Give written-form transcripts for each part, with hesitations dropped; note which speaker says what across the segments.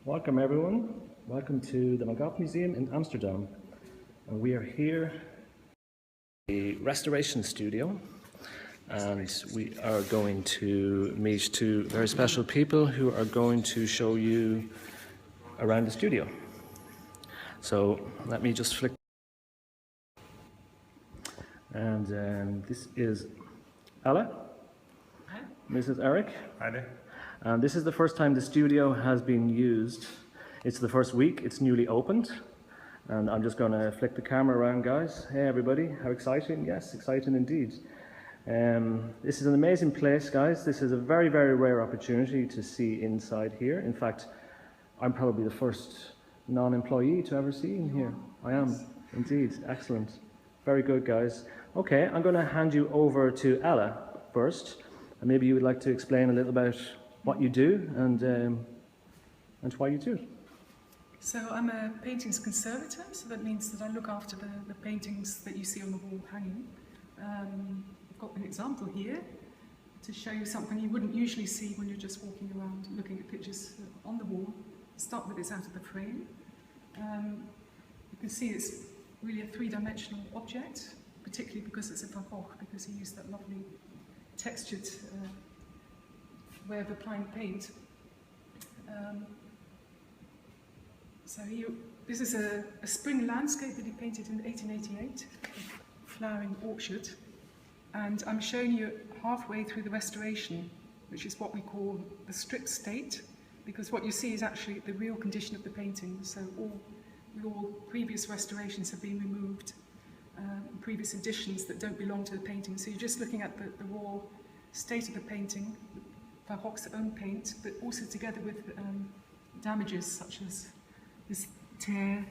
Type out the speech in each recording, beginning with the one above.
Speaker 1: Welcome everyone. Welcome to the Gogh Museum in Amsterdam. And we are here in a restoration studio, and we are going to meet two very special people who are going to show you around the studio. So let me just flick. And this is Ella.
Speaker 2: Hi.
Speaker 1: This is Eric.
Speaker 3: Hi there.
Speaker 1: And this is the first time the studio has been used. It's the first week, it's newly opened. And I'm just going to flick the camera around, guys. Hey everybody, how exciting? Yes, exciting indeed. This is an amazing place, guys. This is a very, very rare opportunity to see inside here. In fact, I'm probably the first non-employee to ever see in here. I am, indeed. Excellent. Very good, guys. Okay, I'm going to hand you over to Ella first. And maybe you would like to explain a little about what you do and why you do it.
Speaker 2: So I'm a paintings conservator, so that means that I look after the paintings that you see on the wall hanging. I've got an example here to show you something you wouldn't usually see when you're just walking around looking at pictures on the wall. Start with this out of the frame. You can see it's really a three-dimensional object, particularly because it's a Van Gogh, because he used that lovely textured way of applying paint. This is a spring landscape that he painted in 1888, a flowering orchard, and I'm showing you halfway through the restoration, which is what we call the strict state, because what you see is actually the real condition of the painting. So all previous restorations have been removed, previous additions that don't belong to the painting. So you're just looking at the raw state of the painting, Van Gogh's own paint, but also together with damages such as this tear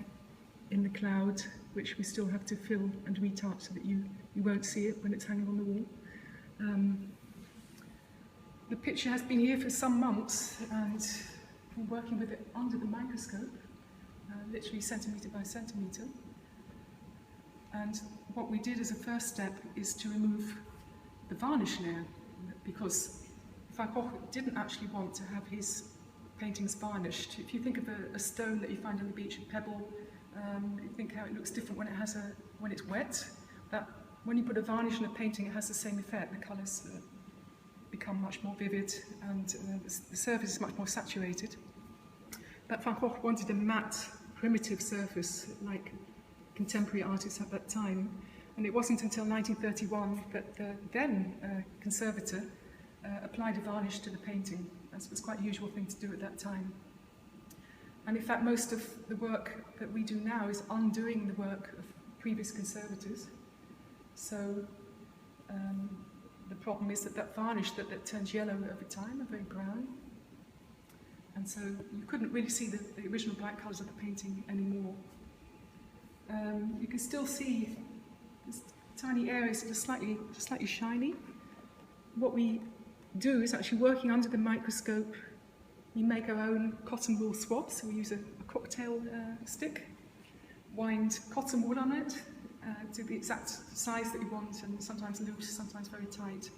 Speaker 2: in the cloud, which we still have to fill and retouch so that you won't see it when it's hanging on the wall. The picture has been here for some months, and we're working with it under the microscope, literally centimetre by centimetre. And what we did as a first step is to remove the varnish layer, because Van Gogh didn't actually want to have his paintings varnished. If you think of a stone that you find on the beach, a pebble, you think how it looks different when it's wet. That when you put a varnish on a painting, it has the same effect. The colours become much more vivid, and the surface is much more saturated. But Van Gogh wanted a matte, primitive surface, like contemporary artists at that time. And it wasn't until 1931 that the then Conservator applied a varnish to the painting. That was quite a usual thing to do at that time. And in fact, most of the work that we do now is undoing the work of previous conservators. So the problem is that varnish that turns yellow over time and very brown. And so you couldn't really see the original black colours of the painting anymore. You can still see this tiny areas that are slightly shiny. What we do is actually working under the microscope. We make our own cotton wool swabs. So we use a cocktail stick, wind cotton wool on it to the exact size that you want, and sometimes loose, sometimes very tight.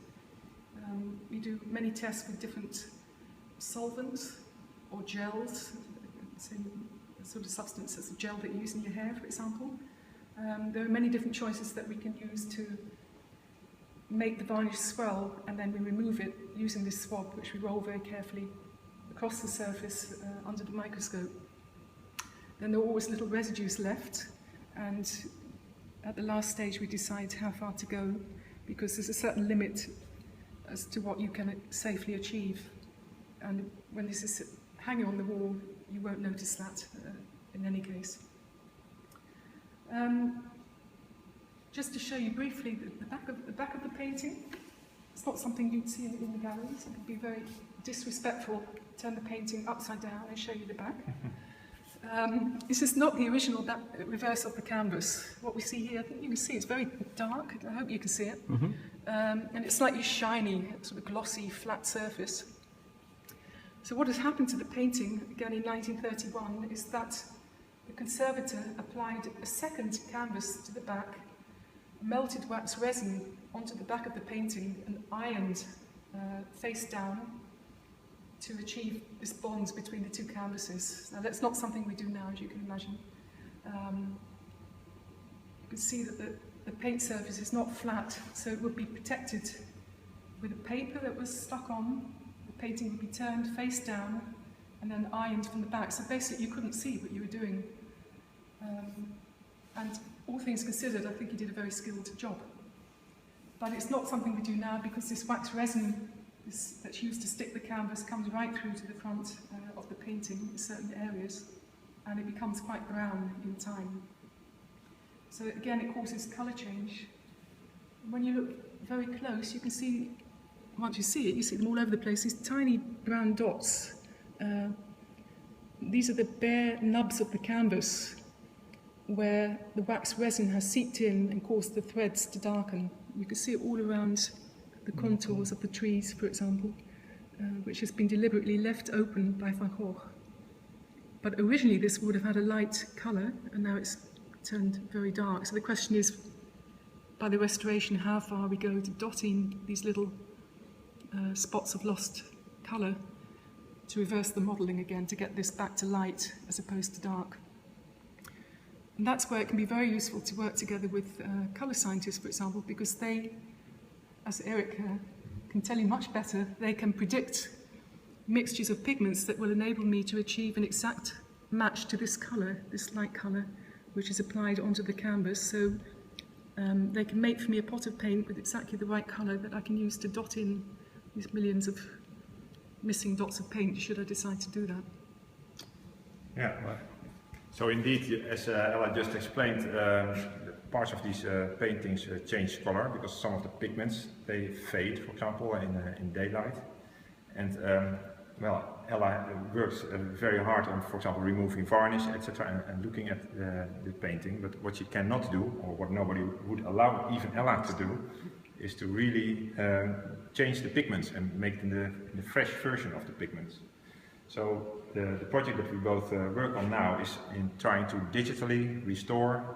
Speaker 2: We do many tests with different solvents or gels, a sort of substance as a gel that you use in your hair, for example. There are many different choices that we can use to make the varnish swell, and then we remove it using this swab, which we roll very carefully across the surface under the microscope. Then there are always little residues left, and at the last stage we decide how far to go, because there's a certain limit as to what you can safely achieve. And when this is hanging on the wall, you won't notice that in any case. Just to show you briefly the back of the painting. It's not something you'd see in the galleries. It would be very disrespectful to turn the painting upside down and show you the back. This is not the original reverse of the canvas. What we see here, I think you can see it's very dark. I hope you can see it. Mm-hmm. And it's slightly shiny, sort of glossy, flat surface. So what has happened to the painting, again in 1931, is that the Conservator applied a second canvas to the back, melted wax resin onto the back of the painting and ironed face down to achieve this bond between the two canvases. Now that's not something we do now, as you can imagine. You can see that the paint surface is not flat, so it would be protected with a paper that was stuck on. The painting would be turned face down and then ironed from the back, so basically you couldn't see what you were doing. And all things considered, I think he did a very skilled job. But it's not something we do now because this wax resin that's used to stick the canvas comes right through to the front of the painting in certain areas, and it becomes quite brown in time. So again, it causes colour change. When you look very close, you can see, once you see it, you see them all over the place, these tiny brown dots. These are the bare nubs of the canvas where the wax resin has seeped in and caused the threads to darken. You can see it all around the contours of the trees, for example, which has been deliberately left open by Van Gogh. But originally this would have had a light colour, and now it's turned very dark. So the question is, by the restoration, how far we go to dotting these little spots of lost colour to reverse the modelling again, to get this back to light as opposed to dark. And that's where it can be very useful to work together with colour scientists, for example, because they, as Eric can tell you much better, they can predict mixtures of pigments that will enable me to achieve an exact match to this colour, this light colour, which is applied onto the canvas. So they can make for me a pot of paint with exactly the right colour that I can use to dot in these millions of missing dots of paint, should I decide to do that.
Speaker 3: Yeah, well, so indeed, as Ella just explained, parts of these paintings change color because some of the pigments, they fade, for example, in daylight. And well, Ella works very hard on, for example, removing varnish, etc., and looking at the painting. But what she cannot do, or what nobody would allow even Ella to do, is to really change the pigments and make the fresh version of the pigments. So the project that we both work on now is in trying to digitally restore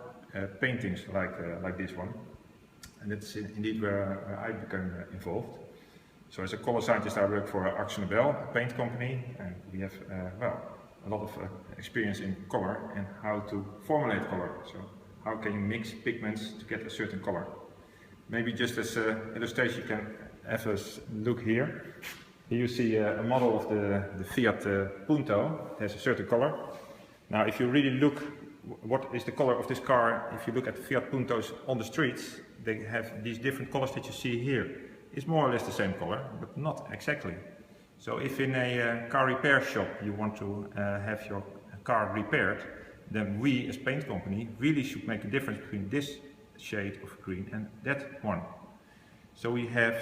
Speaker 3: paintings like this one. And that's indeed where I became involved. So as a color scientist, I work for AkzoNobel, a paint company, and we have well, a lot of experience in color and how to formulate color. So how can you mix pigments to get a certain color? Maybe just as an illustration, you can have a look here. Here you see a model of the Fiat Punto. It has a certain color. Now, if you really look, what is the color of this car? If you look at Fiat Puntos on the streets, they have these different colors that you see here. It's more or less the same color, but not exactly. So if in a car repair shop you want to have your car repaired, then we as paint company really should make a difference between this shade of green and that one. So we have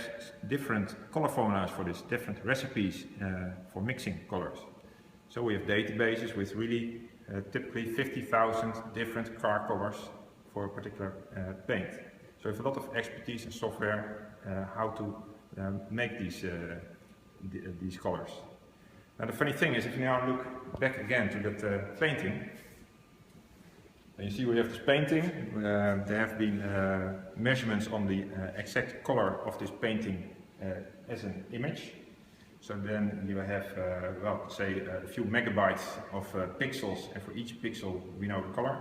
Speaker 3: different color formulas for this, different recipes for mixing colors. So we have databases with really typically 50,000 different car colors for a particular paint. So we have a lot of expertise in software how to make these colors. Now the funny thing is, if you now look back again to that painting, and you see we have this painting. There have been measurements on the exact color of this painting as an image. So then you have, well, say a few megabytes of pixels, and for each pixel we know the color.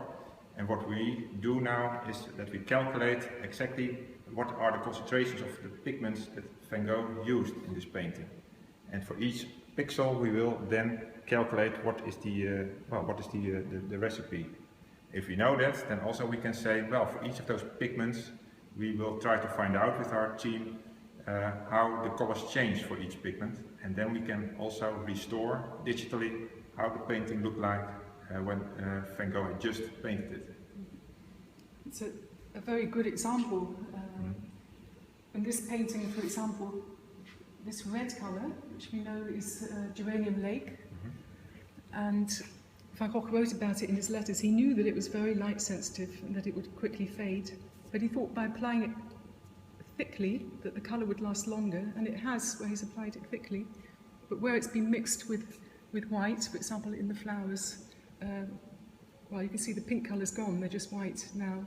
Speaker 3: And what we do now is that we calculate exactly what are the concentrations of the pigments that Van Gogh used in this painting. And for each pixel we will then calculate what is the recipe. If we know that, then also we can say, well, for each of those pigments we will try to find out with our team how the colors change for each pigment, and then we can also restore digitally how the painting looked like when Van Gogh had just painted it.
Speaker 2: It's a very good example. In this painting, for example, this red colour, which we know is Geranium Lake, and Van Gogh wrote about it in his letters. He knew that it was very light sensitive and that it would quickly fade, but he thought by applying it thickly that the colour would last longer, and it has where he's applied it thickly, but where it's been mixed with white, for example in the flowers, well, you can see the pink colour's gone, they're just white now.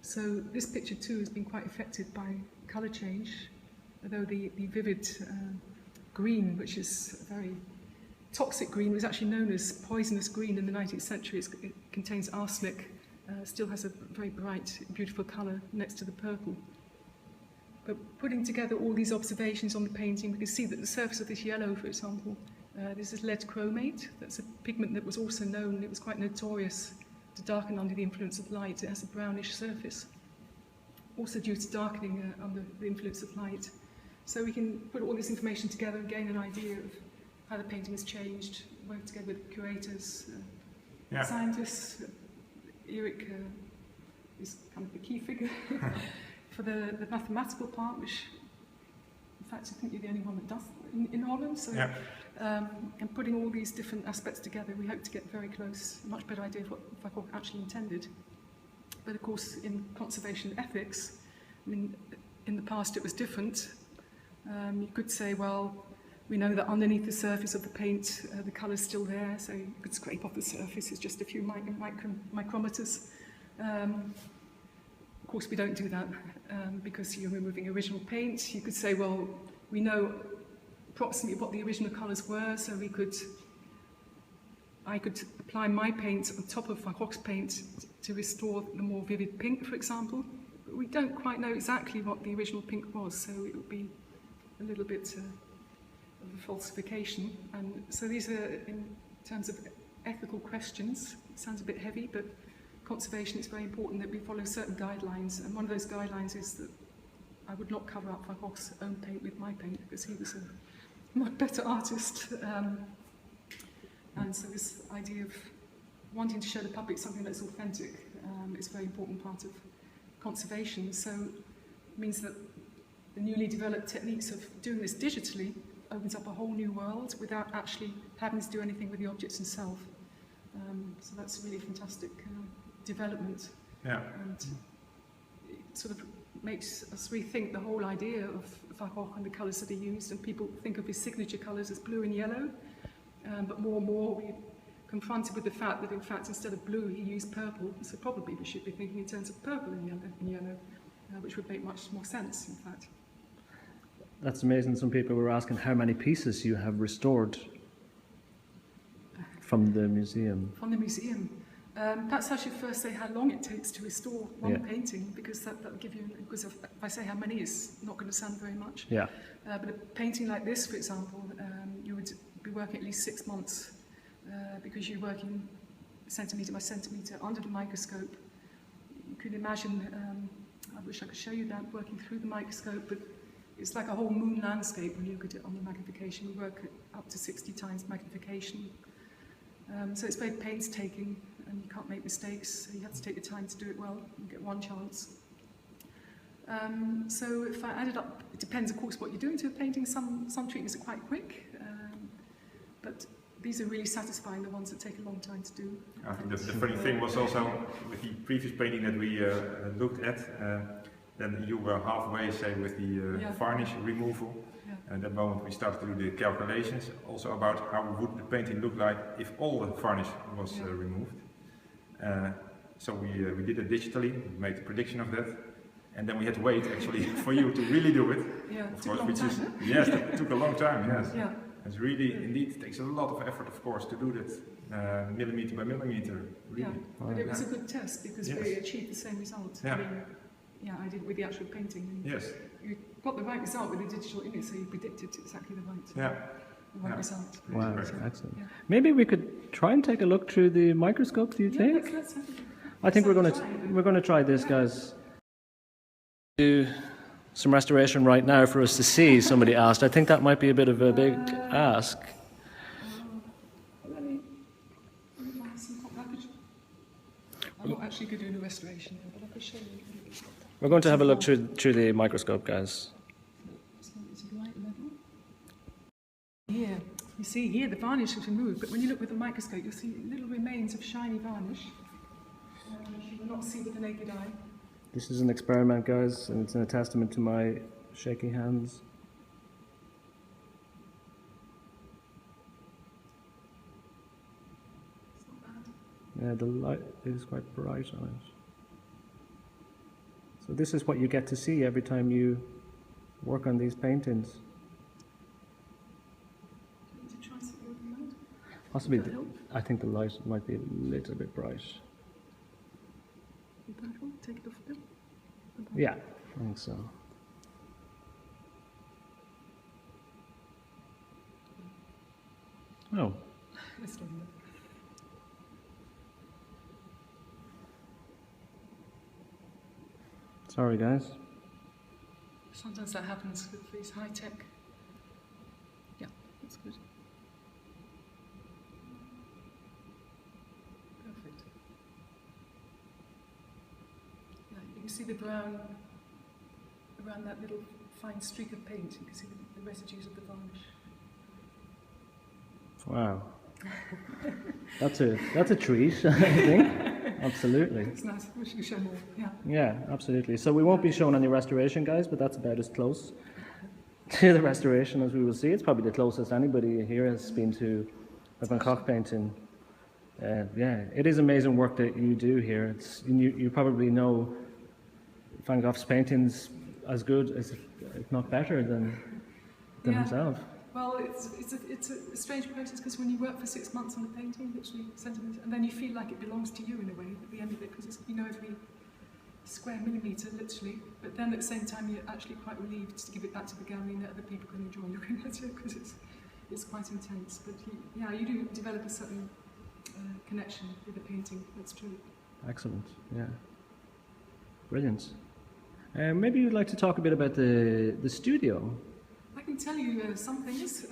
Speaker 2: So this picture too has been quite affected by colour change, although the vivid green, which is a very toxic green. It was actually known as poisonous green in the 19th century. It contains arsenic, still has a very bright, beautiful colour next to the purple. But putting together all these observations on the painting, we can see that the surface of this yellow, for example, this is lead chromate. That's a pigment that was also known, it was quite notorious to darken under the influence of light. It has a brownish surface, also due to darkening under the influence of light. So we can put all this information together and gain an idea of how the painting has changed, work together with curators, scientists. Eric is kind of the key figure for the mathematical part, which in fact I think you're the only one that does in Holland. So, and putting all these different aspects together, we hope to get very close, a much better idea of what Van Gogh actually intended. But of course, in conservation ethics, I mean, in the past it was different. You could say, well, we know that underneath the surface of the paint, the colour's still there, so you could scrape off the surface, it's just a few micrometers. Of course, we don't do that because you're removing original paint. You could say, well, we know approximately what the original colours were, so I could apply my paint on top of Van Gogh's paint to restore the more vivid pink, for example. But we don't quite know exactly what the original pink was, so it would be a little bit of a falsification. And so these are, in terms of ethical questions, it sounds a bit heavy, but conservation, it's very important that we follow certain guidelines, and one of those guidelines is that I would not cover up Van Gogh's own paint with my paint, because he was a much better artist. And so this idea of wanting to show the public something that's authentic is a very important part of conservation. So it means that the newly developed techniques of doing this digitally opens up a whole new world without actually having to do anything with the objects themselves. So that's a really fantastic development.
Speaker 3: Yeah.
Speaker 2: And it sort of makes us rethink the whole idea of Van Gogh and the colours that he used, and people think of his signature colours as blue and yellow, but more and more we're confronted with the fact that in fact instead of blue he used purple, so probably we should be thinking in terms of purple and yellow, which would make much more sense in fact.
Speaker 1: That's amazing. Some people were asking how many pieces you have restored from the museum.
Speaker 2: From the museum. Perhaps I should first say how long it takes to restore one painting, because that will give you, because if I say how many, it's not going to sound very much.
Speaker 1: Yeah.
Speaker 2: But a painting like this, for example, you would be working at least 6 months, because you're working centimetre by centimetre under the microscope. You could imagine, I wish I could show you that, working through the microscope, but it's like a whole moon landscape when you look at it on the magnification. We work at up to 60 times magnification. So it's very painstaking, and you can't make mistakes, so you have to take the time to do it well. You get one chance. So if I added up, it depends of course what you're doing to a painting. Some treatments are quite quick, but these are really satisfying, the ones that take a long time to do.
Speaker 3: I think the funny thing was also with the previous painting that we looked at, then you were halfway, say, with the varnish removal.
Speaker 2: Yeah.
Speaker 3: And at that moment we started to do the calculations also about how would the painting look like if all the varnish was removed. So we did it digitally, made a prediction of that, and then we had to wait actually for you to really do it.
Speaker 2: Yeah,
Speaker 3: of
Speaker 2: it took
Speaker 3: course,
Speaker 2: a long time, huh?
Speaker 3: Yes, it took a long time. Yes.
Speaker 2: Yeah.
Speaker 3: It's really, indeed, it takes a lot of effort, of course, to do that millimeter by millimeter. Really.
Speaker 2: Yeah, but it was a good test because we achieved the same result.
Speaker 3: Yeah.
Speaker 2: I mean, I did it with the actual painting. And
Speaker 3: yes.
Speaker 2: You got the right result with the digital image, so you predicted exactly the right result.
Speaker 1: Wow,
Speaker 2: So,
Speaker 1: excellent.
Speaker 2: yeah.
Speaker 1: Maybe we could try and take a look through the microscope. Do you think?
Speaker 2: Let's
Speaker 1: I think we're
Speaker 2: try.
Speaker 1: going to try this, guys. Do some restoration right now for us to see. Somebody asked. I think that might be a bit of a big ask.
Speaker 2: I'm not actually good at doing a restoration, but I could show you.
Speaker 1: We're going to have a look through the microscope, guys.
Speaker 2: Here, you see here the varnish is removed, but when you look with the microscope, you'll see little remains of shiny varnish. You will not see with the naked eye.
Speaker 1: This is an experiment, guys, and it's a testament to my shaky hands.
Speaker 2: It's not bad.
Speaker 1: Yeah, the light is quite bright on it. So this is what you get to see every time you work on these paintings. Possibly,
Speaker 2: Would that help?
Speaker 1: I think the light might be a little bit bright.
Speaker 2: Would that help? Take it off a bit?
Speaker 1: Yeah, I think so. Oh,
Speaker 2: Let's do that.
Speaker 1: sorry guys.
Speaker 2: Sometimes that happens with these high-tech. Yeah, that's good. Perfect. Yeah, you can see the brown around that little fine streak of paint. You can see the residues of the varnish.
Speaker 1: Wow. That's a treat, I think. Absolutely.
Speaker 2: It's nice. Wish you could show more. Yeah.
Speaker 1: Yeah, absolutely. So we won't be showing any restoration, guys, but that's about as close to the restoration as we will see. It's probably the closest anybody here has been to a Van Gogh painting. Yeah, it is amazing work that you do here. It's you probably know Van Gogh's paintings as good as, if not better, than himself.
Speaker 2: Well, it's a strange process because when you work for 6 months on a painting, literally centimetres, and then you feel like it belongs to you in a way at the end of it because you know every square millimetre, literally. But then at the same time, you're actually quite relieved to give it back to the gallery and that other people can enjoy looking at it because it's quite intense. But you do develop a certain connection with the painting. That's true.
Speaker 1: Excellent. Yeah. Brilliant. Maybe you'd like to talk a bit about the studio.
Speaker 2: I can tell you some things.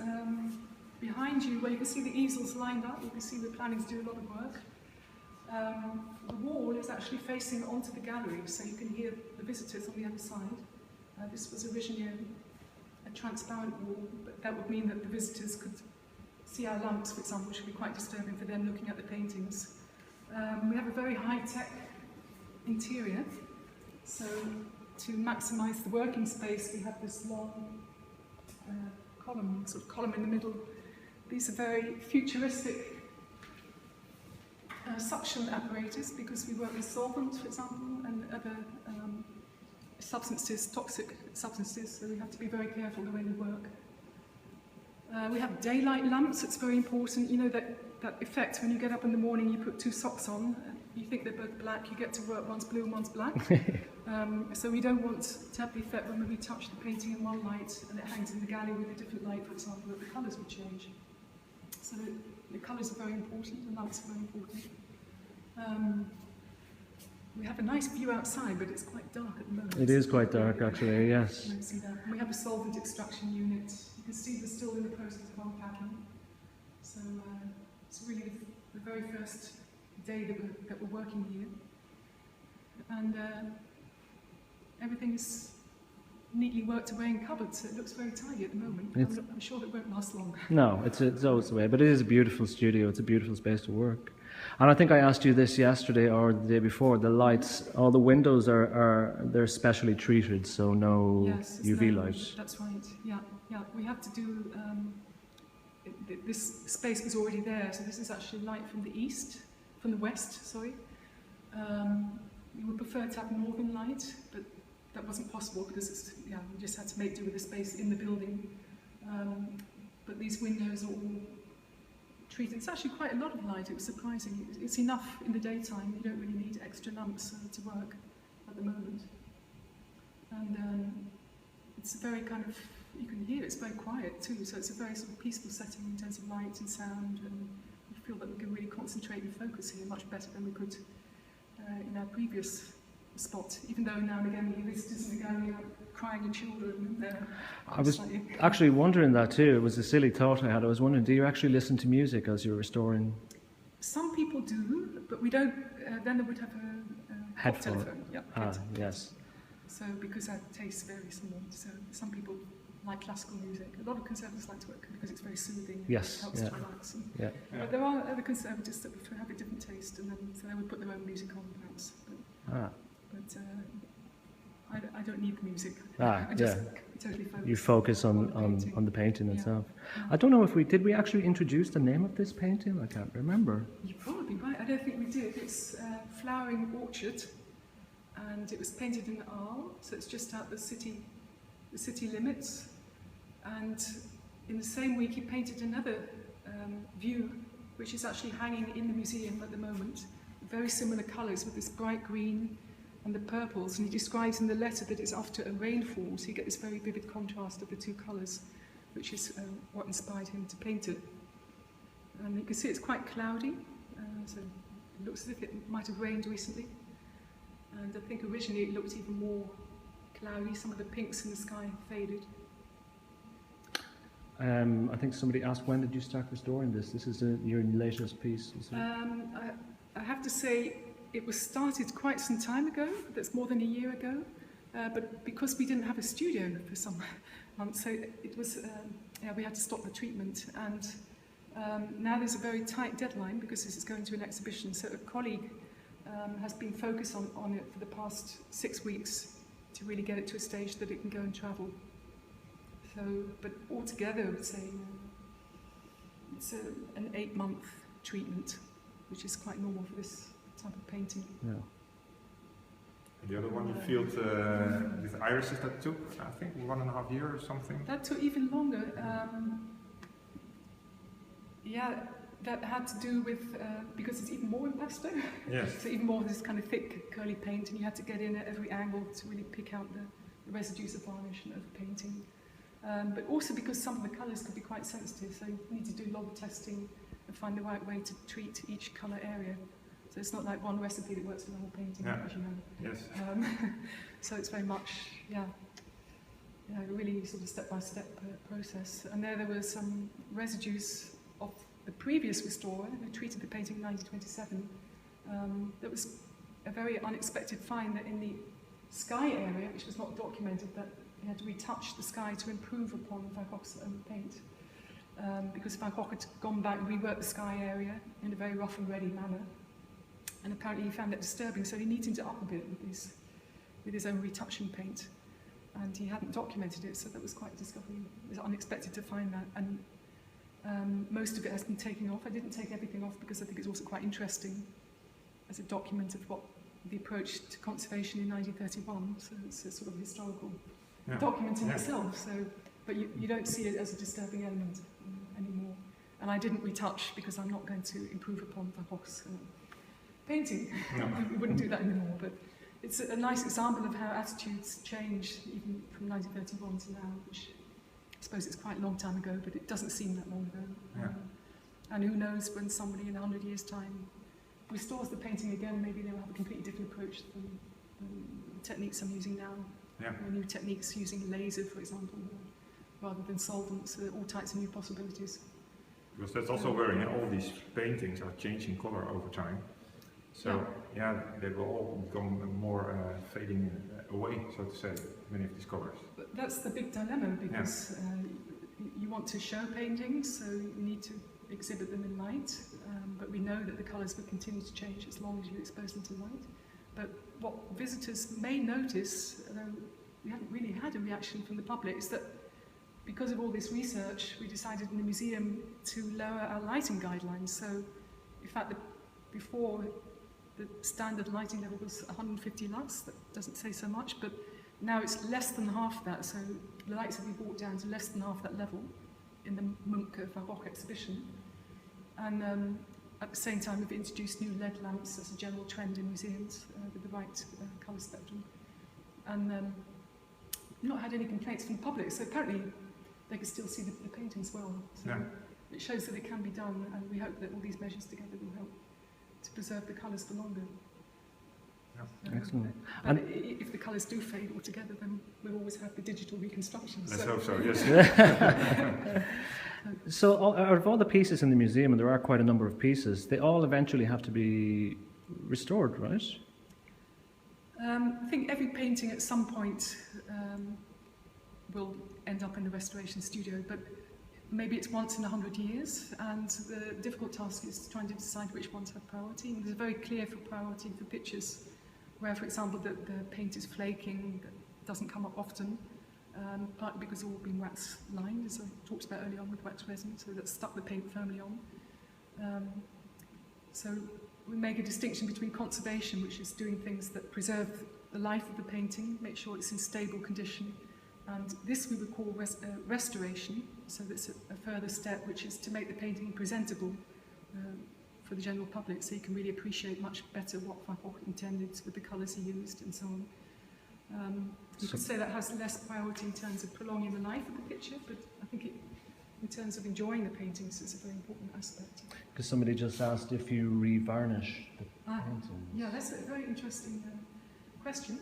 Speaker 2: Behind you, where you can see the easels lined up, you can see the plannings do a lot of work. The wall is actually facing onto the gallery, so you can hear the visitors on the other side. This was originally a transparent wall, but that would mean that the visitors could see our lamps, for example, which would be quite disturbing for them looking at the paintings. We have a very high-tech interior, so to maximise the working space, we have this long column in the middle. These are very futuristic suction apparatus because we work with solvent, for example, and other substances, toxic substances, so we have to be very careful the way we work. We have daylight lamps. It's very important. You know that effect when you get up in the morning, you put 2 socks on, you think they're both black, you get to work, one's blue and one's black. So we don't want to have the effect when we touch the painting in one light and it hangs in the gallery with a different light, for example, that the colours would change. So the colours are very important, the lamps are very important. We have a nice view outside, but it's quite dark at the moment.
Speaker 1: It is quite dark, actually, yes.
Speaker 2: You don't see that. And we have a solvent extraction unit. You can see we're still in the process of unpacking. So it's really the very first day that we're working here. And everything is neatly worked away in cupboards, so it looks very tidy at the moment. I'm sure it won't last long.
Speaker 1: No, it's always the way, but it is a beautiful studio. It's a beautiful space to work. And I think I asked you this yesterday or the day before. The lights, all the windows they're specially treated, so no UV light.
Speaker 2: That's right. Yeah. We have to do. This space was already there, so this is actually light from the west. Sorry. We would prefer to have northern light, but that wasn't possible because we just had to make do with the space in the building. But these windows are all treated. It's actually quite a lot of light. It was surprising. It's enough in the daytime. You don't really need extra lamps to work at the moment. And it's a very kind of, you can hear it's very quiet too. So it's a very sort of peaceful setting in terms of light and sound. And we feel that we can really concentrate and focus here much better than we could in our previous spot, even though now and again we hear visitors in the gallery crying and children.
Speaker 1: I was actually wondering that too. It was a silly thought I had. I was wondering, do you actually listen to music as you're restoring?
Speaker 2: Some people do, but we don't. Then they would have a
Speaker 1: headphone.
Speaker 2: telephone. Yeah,
Speaker 1: yes.
Speaker 2: So because our tastes vary somewhat, so some people like classical music. A lot of conservators like to work because it's very soothing.
Speaker 1: Yes,
Speaker 2: it helps to relax. But there are other conservators that have a different taste, and then so they would put their own music on, perhaps. But I don't need the music. I just totally focus.
Speaker 1: You focus on the painting itself. I don't know if did we actually introduce the name of this painting? I can't remember.
Speaker 2: You're probably right. I don't think we did. It's Flowering Orchard, and it was painted in Arles, so it's just out the city limits. And in the same week, he painted another view which is actually hanging in the museum at the moment. Very similar colours with this bright green and the purples, and he describes in the letter that it's after a rainfall, so you get this very vivid contrast of the two colours, which is what inspired him to paint it. And you can see it's quite cloudy, so it looks as if it might have rained recently. And I think originally it looked even more cloudy, some of the pinks in the sky faded.
Speaker 1: I think somebody asked, when did you start restoring this? This is your latest piece, is it?
Speaker 2: I have to say it was started quite some time ago, that's more than a year ago, but because we didn't have a studio for some months, so it was, we had to stop the treatment, and now there's a very tight deadline because this is going to an exhibition, so a colleague has been focused on it for the past 6 weeks to really get it to a stage that it can go and travel. So, but altogether I would say it's an 8-month treatment, which is quite normal for this type of painting.
Speaker 1: Yeah.
Speaker 3: And the other one you filled with irises, that took, I think, 1.5 years or something?
Speaker 2: That took even longer. Yeah, that had to do with, because it's even more impasto.
Speaker 3: Yes.
Speaker 2: So even more of this kind of thick, curly paint, and you had to get in at every angle to really pick out the residues of varnish and of painting. But also because some of the colours could be quite sensitive, so you need to do log testing and find the right way to treat each colour area. So it's not like one recipe that works for the whole painting, as you know.
Speaker 3: Yes.
Speaker 2: So it's very much, really sort of step-by-step process. And there were some residues of the previous restorer who treated the painting in 1927. That was a very unexpected find that in the sky area, which was not documented, that he had to retouch the sky to improve upon Van Gogh's own paint. Because Van Gogh had gone back and reworked the sky area in a very rough and ready manner. And apparently he found that disturbing, so he neatened it up a bit with his own retouching paint. And he hadn't documented it, so that was quite a discovery. It was unexpected to find that. And most of it has been taken off. I didn't take everything off because I think it's also quite interesting as a document of what the approach to conservation in 1931. So it's a sort of historical document in itself. So, but you don't see it as a disturbing element anymore. And I didn't retouch because I'm not going to improve upon Van Gogh's painting. No. We wouldn't do that anymore. But it's a nice example of how attitudes change even from 1931 to now, which I suppose it's quite a long time ago, but it doesn't seem that long ago. Yeah. And who knows when somebody in 100 years' time restores the painting again, maybe they'll have a completely different approach than the techniques I'm using now. Yeah. New techniques using laser, for example, rather than solvents, all types of new possibilities.
Speaker 3: Because that's also where all these paintings are changing color over time. So they will all become more fading away, so to say, many of these colors.
Speaker 2: But that's the big dilemma, because you want to show paintings, so you need to exhibit them in light, but we know that the colours will continue to change as long as you expose them to light. But what visitors may notice, although we haven't really had a reaction from the public, is that because of all this research, we decided in the museum to lower our lighting guidelines. So, in fact, before the standard lighting level was 150 lux, that doesn't say so much, but now it's less than half that, so the lights have been brought down to less than half that level in the Munch Van Gogh exhibition. And at the same time, we've introduced new LED lamps as a general trend in museums with the right colour spectrum. And not had any complaints from the public, so apparently they could still see the paintings well. So it shows that it can be done, and we hope that all these measures together will help to preserve the colours for longer.
Speaker 1: Excellent.
Speaker 2: And if the colours do fade altogether, then we'll always have the digital reconstruction.
Speaker 3: Let's hope so, yes.
Speaker 1: So out of all the pieces in the museum, and there are quite a number of pieces, they all eventually have to be restored, right?
Speaker 2: I think every painting at some point will end up in the restoration studio, but maybe it's once in 100 years, and the difficult task is trying to decide which ones have priority. And there's a very clear priority for pictures where, for example, the paint is flaking, that doesn't come up often, partly because it's all been wax lined, as I talked about earlier on with wax resin, so that's stuck the paint firmly on. So we make a distinction between conservation, which is doing things that preserve the life of the painting, make sure it's in stable condition, and this we would call restoration, so that's a further step, which is to make the painting presentable for the general public, so you can really appreciate much better what Van Gogh intended with the colours he used and so on. You could say that has less priority in terms of prolonging the life of the picture, but I think in terms of enjoying the paintings, it's a very important aspect.
Speaker 1: Because somebody just asked if you re-varnish the paintings.
Speaker 2: Yeah, that's a very interesting question.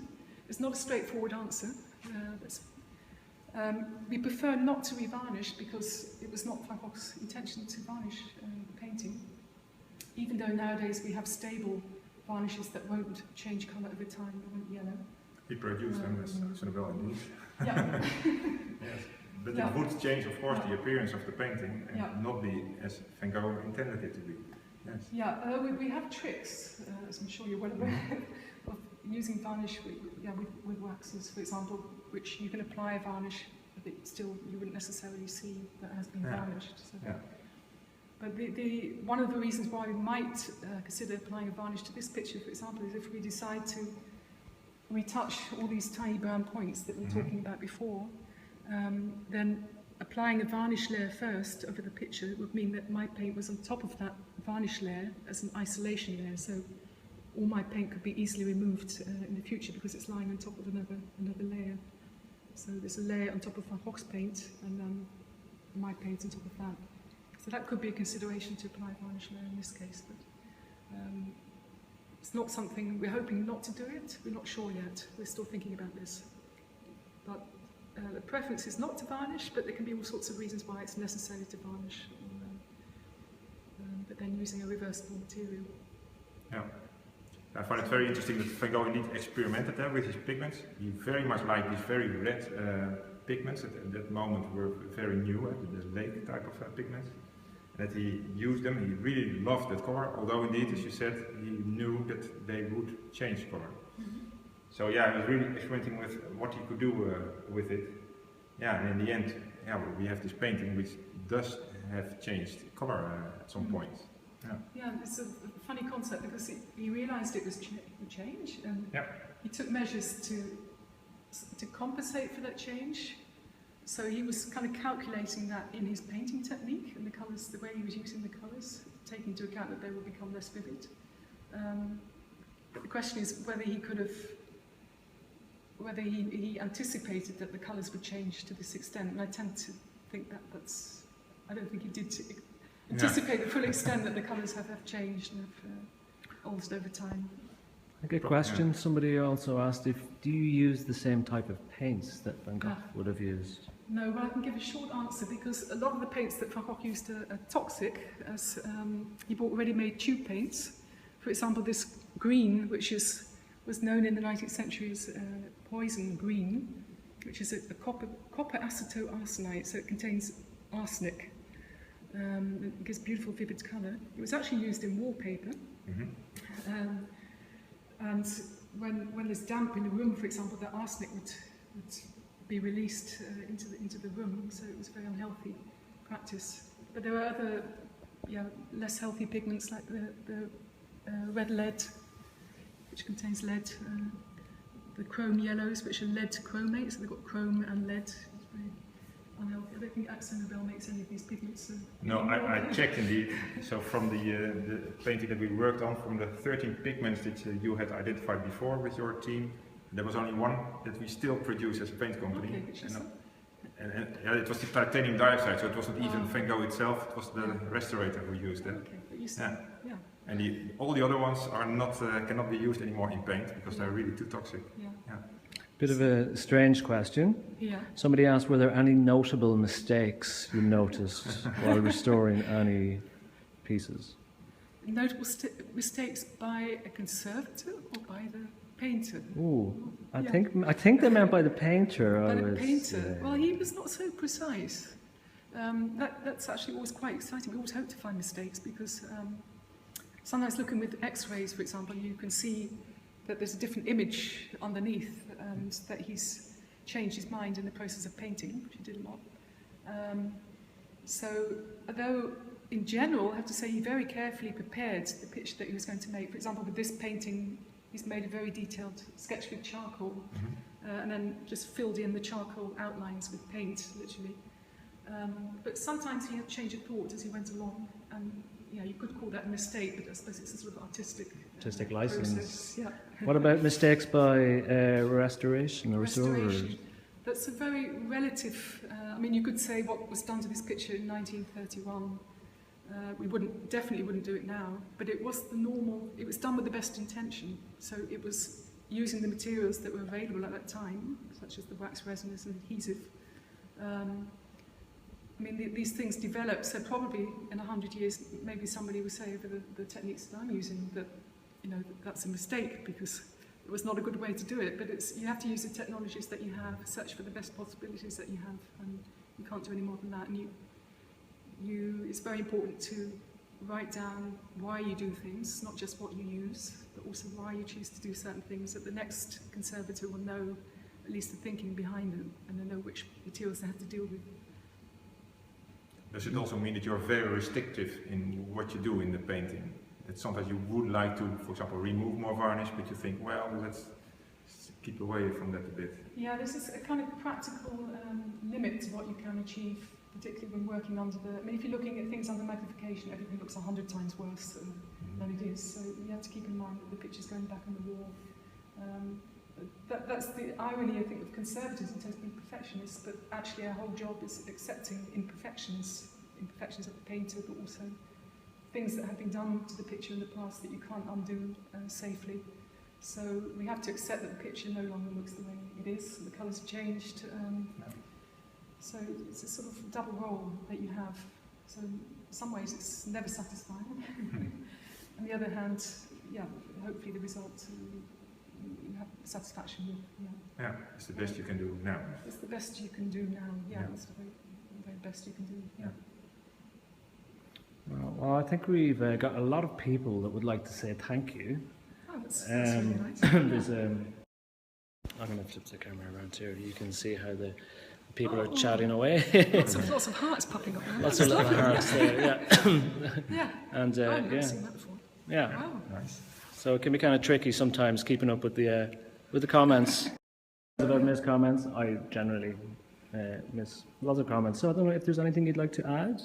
Speaker 2: It's not a straightforward answer. We prefer not to re-varnish because it was not Van Gogh's intention to varnish the painting, even though nowadays we have stable varnishes that won't change colour over time, they won't yellow.
Speaker 3: He produced them as AkzoNobel indeed.
Speaker 2: Yeah.
Speaker 3: Yes. But it would change, of course, the appearance of the painting and not be as Van Gogh intended it to be. Yes.
Speaker 2: Yeah, we have tricks, as I'm sure you're well aware, of using varnish with waxes, for example, which you can apply a varnish, but still you wouldn't necessarily see that has been varnished. So. But one of the reasons why we might consider applying a varnish to this picture, for example, is if we decide to retouch all these tiny brown points that we were talking about before, then applying a varnish layer first over the picture would mean that my paint was on top of that varnish layer as an isolation layer, so all my paint could be easily removed in the future because it's lying on top of another layer. So there's a layer on top of Van Gogh's paint and then my paint on top of that. So that could be a consideration to apply a varnish layer in this case, but it's not something, we're hoping not to do it, we're not sure yet, we're still thinking about this. But the preference is not to varnish, but there can be all sorts of reasons why it's necessary to varnish, but then using a reversible material.
Speaker 3: Yeah. I find it very interesting that Van Gogh indeed experimented there with his pigments. He very much liked these very red pigments that at that moment were very new, the lake type of pigments. That he used them, he really loved that color, although indeed, as you said, he knew that they would change color. So yeah, he was really experimenting with what he could do with it. Yeah, and in the end, we have this painting which does have changed color at some point.
Speaker 2: Yeah, it's a funny concept because he realised it would change, and he took measures to compensate for that change. So he was kind of calculating that in his painting technique and the colours, the way he was using the colours, taking into account that they will become less vivid. But the question is whether he could have, whether he anticipated that the colours would change to this extent. And I tend to think that I don't think he did anticipate the full extent that the colours have changed and have altered over time.
Speaker 1: A good question. Somebody also asked do you use the same type of paints that Van Gogh would have used?
Speaker 2: No, well I can give a short answer because a lot of the paints that Van Gogh used are toxic, as he bought ready-made tube paints. For example, this green, which was known in the 19th century as poison green, which is a copper acetate arsenite, so it contains arsenic. It gives beautiful vivid colour. It was actually used in wallpaper. And when there's damp in the room, for example, the arsenic would be released into the room, so it was a very unhealthy practice. But there are other less healthy pigments like the red lead, which contains lead, the chrome yellows, which are lead chromate, so they've got chrome and lead. It's very unhealthy. I don't think AkzoNobel makes any of these pigments.
Speaker 3: No, I checked indeed. So from the painting that we worked on, from the 13 pigments that you had identified before with your team, there was only one that we still produce as a paint company.
Speaker 2: Okay, which is
Speaker 3: and it was the titanium dioxide, so it wasn't even Van Gogh itself, it was the restorator who used it.
Speaker 2: Okay, but you said,
Speaker 3: And all the other ones are not cannot be used anymore in paint because they're really too toxic.
Speaker 1: Bit of a strange question. Somebody asked, were there any notable mistakes you noticed while restoring any pieces?
Speaker 2: Notable mistakes by a conservator or by the painter?
Speaker 1: Ooh, I think they meant by the painter.
Speaker 2: By the painter. Well, he was not so precise. That's actually always quite exciting. We always hope to find mistakes because sometimes looking with X-rays, for example, you can see that there's a different image underneath, and that he's changed his mind in the process of painting, which he did a lot. So, although in general, I have to say he very carefully prepared the picture that he was going to make. For example, with this painting, he's made a very detailed sketch with charcoal, and then just filled in the charcoal outlines with paint, literally. But sometimes he had change of thought as he went along, and yeah, you could call that a mistake, but I suppose it's a sort of artistic
Speaker 1: license.
Speaker 2: process. Yeah.
Speaker 1: What about mistakes by restoration or restorers?
Speaker 2: That's a very relative. I mean, you could say what was done to this picture in 1931. We definitely wouldn't do it now, but it was the normal. It was done with the best intention. So it was using the materials that were available at that time, such as the wax resinous and adhesive. I mean, these things develop, so probably in 100 years, maybe somebody will say over the techniques that I'm using that, you know, that's a mistake because it was not a good way to do it. But you have to use the technologies that you have, search for the best possibilities that you have, and you can't do any more than that. And it's very important to write down why you do things, not just what you use, but also why you choose to do certain things, that the next conservator will know at least the thinking behind them, and they know which materials they have to deal with.
Speaker 3: Does it also mean that you're very restrictive in what you do in the painting? That sometimes you would like to, for example, remove more varnish, but you think, well, let's keep away from that a bit.
Speaker 2: Yeah, there's this kind of practical limit to what you can achieve, particularly when working under I mean, if you're looking at things under magnification, everything looks 100 times worse than it is. So you have to keep in mind that the picture's going back on the wall. That's the irony, I think, of conservators in terms of being perfectionists, but actually our whole job is accepting imperfections of the painter, but also things that have been done to the picture in the past that you can't undo safely. So we have to accept that the picture no longer looks the way it is, the colours have changed. So it's a sort of double role that you have. So in some ways it's never satisfying. On the other hand, yeah, hopefully the result you have satisfaction with.
Speaker 3: Yeah, it's the best you can do now.
Speaker 2: It's the best you can do now. Yeah, it's the very best you can do. Yeah.
Speaker 1: Well, I think we've got a lot of people that would like to say thank you.
Speaker 2: Oh, that's really nice.
Speaker 1: There's, I'm going to flip the camera around here. You can see how the people are chatting away.
Speaker 2: lots of hearts popping up there.
Speaker 1: Lots of little hearts there, yeah.
Speaker 2: Yeah.
Speaker 1: And
Speaker 2: I've never seen that before.
Speaker 1: Yeah.
Speaker 2: Wow.
Speaker 3: Nice.
Speaker 1: So it can be kind of tricky sometimes keeping up with the comments. About missed comments, I generally miss lots of comments. So I don't know if there's anything you'd like to add.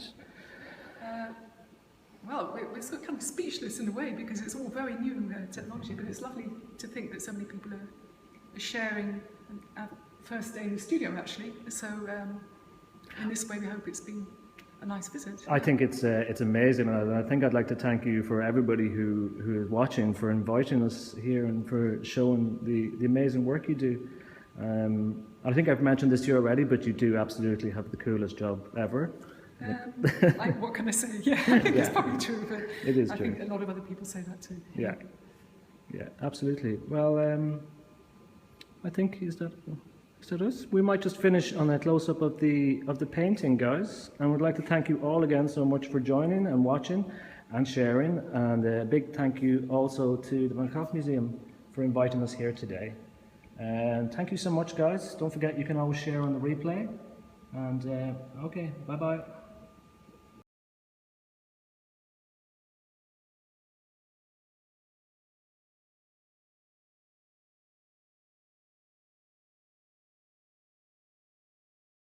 Speaker 2: Well, we're sort of kind of speechless in a way because it's all very new technology, but it's lovely to think that so many people are sharing our first day in the studio, actually. So in this way, we hope it's been a nice visit.
Speaker 1: I think it's amazing, and I think I'd like to thank you for everybody who is watching, for inviting us here and for showing the amazing work you do. I think I've mentioned this to you already, but you do absolutely have the coolest job ever.
Speaker 2: What can I say? Yeah, I think it's probably true, but
Speaker 1: it is
Speaker 2: I
Speaker 1: true.
Speaker 2: think a lot of other people say that too.
Speaker 1: Yeah, absolutely. Well, I think is that us? We might just finish on a close-up of the painting, guys. And we'd like to thank you all again so much for joining and watching and sharing. And a big thank you also to the Van Gogh Museum for inviting us here today. And thank you so much, guys. Don't forget you can always share on the replay. And okay, bye-bye.